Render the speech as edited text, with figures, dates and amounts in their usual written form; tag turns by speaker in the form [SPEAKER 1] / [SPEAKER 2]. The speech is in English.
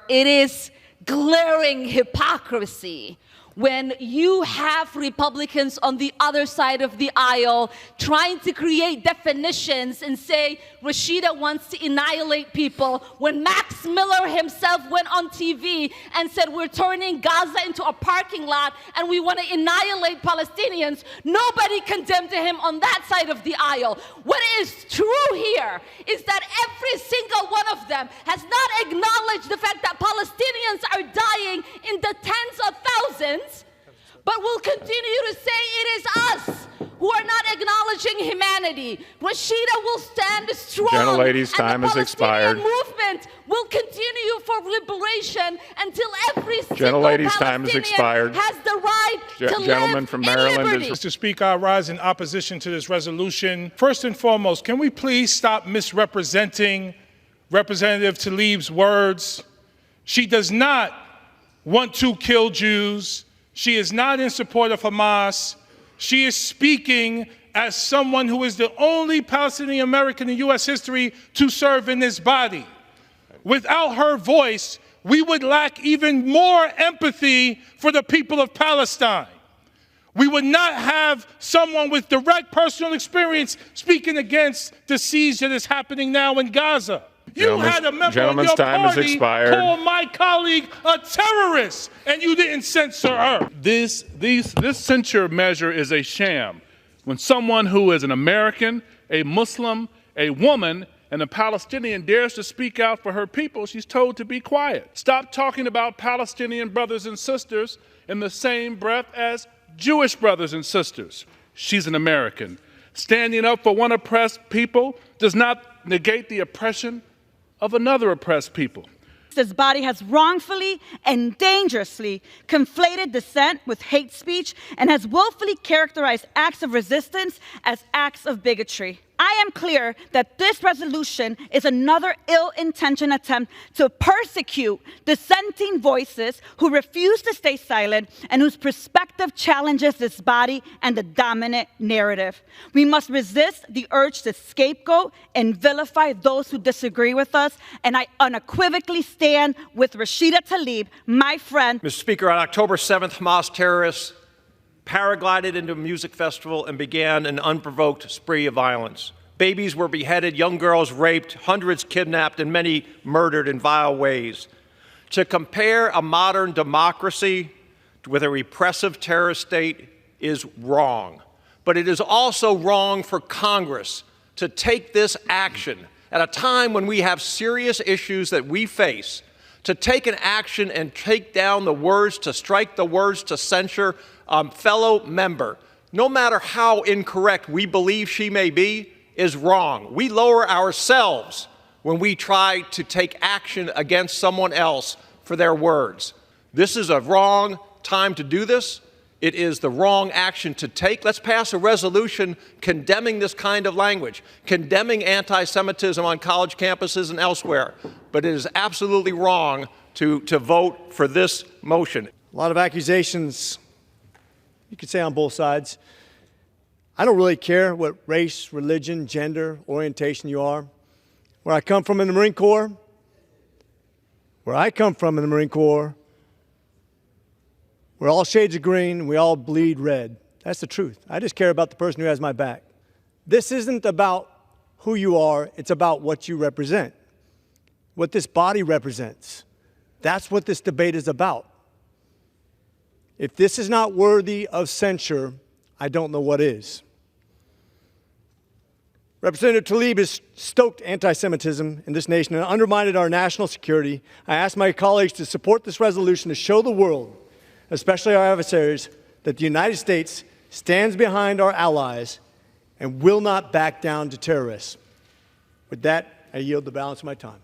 [SPEAKER 1] it is glaring hypocrisy when you have Republicans on the other side of the aisle trying to create definitions and say Rashida wants to annihilate people, when Max Miller himself went on TV and said we're turning Gaza into a parking lot and we want to annihilate Palestinians. Nobody condemned him on that side of the aisle. What is true here is that every single one of them has not acknowledged the fact that Palestinians are dying in the tens of thousands, but will continue to say it is us who are not acknowledging humanity. Rashida will stand strong.
[SPEAKER 2] Gentlelady's time has expired.
[SPEAKER 1] The Palestinian movement will continue for liberation until every single
[SPEAKER 2] Palestinian
[SPEAKER 1] has the right to live
[SPEAKER 2] from
[SPEAKER 1] in
[SPEAKER 2] Maryland
[SPEAKER 1] liberty.
[SPEAKER 3] Mr. Speaker, I rise in opposition to this resolution. First and foremost, can we please stop misrepresenting Representative Tlaib's words? She does not want to kill Jews. She is not in support of Hamas. She is speaking as someone who is the only Palestinian American in U.S. history to serve in this body. Without her voice, we would lack even more empathy for the people of Palestine. We would not have someone with direct personal experience speaking against the siege that is happening now in Gaza. You had a member of your party call my colleague a terrorist, and you didn't censor her.
[SPEAKER 4] This censure measure is a sham. When someone who is an American, a Muslim, a woman, and a Palestinian dares to speak out for her people, she's told to be quiet. Stop talking about Palestinian brothers and sisters in the same breath as Jewish brothers and sisters. She's an American. Standing up for one oppressed people does not negate the oppression of another oppressed people.
[SPEAKER 5] This body has wrongfully and dangerously conflated dissent with hate speech and has willfully characterized acts of resistance as acts of bigotry. I am clear that this resolution is another ill-intentioned attempt to persecute dissenting voices who refuse to stay silent and whose perspective challenges this body and the dominant narrative. We must resist the urge to scapegoat and vilify those who disagree with us, and I unequivocally stand with Rashida Tlaib, my friend.
[SPEAKER 6] Mr. Speaker, on October 7th, Hamas terrorists paraglided into a music festival and began an unprovoked spree of violence. Babies were beheaded, young girls raped, hundreds kidnapped, and many murdered in vile ways. To compare a modern democracy with a repressive terrorist state is wrong. But it is also wrong for Congress to take this action at a time when we have serious issues that we face, to take an action and take down the words, to strike the words, to censure fellow member, no matter how incorrect we believe she may be, is wrong. We lower ourselves when we try to take action against someone else for their words. This is a wrong time to do this. It is the wrong action to take. Let's pass a resolution condemning this kind of language, condemning anti-Semitism on college campuses and elsewhere. But it is absolutely wrong to vote for this motion.
[SPEAKER 7] A lot of accusations, you could say, on both sides. I don't really care what race, religion, gender, orientation you are. Where I come from in the Marine Corps, we're all shades of green, and we all bleed red. That's the truth. I just care about the person who has my back. This isn't about who you are, it's about what you represent, what this body represents. That's what this debate is about. If this is not worthy of censure, I don't know what is. Representative Tlaib has stoked anti-Semitism in this nation and undermined our national security. I ask my colleagues to support this resolution to show the world, especially our adversaries, that the United States stands behind our allies and will not back down to terrorists. With that, I yield the balance of my time.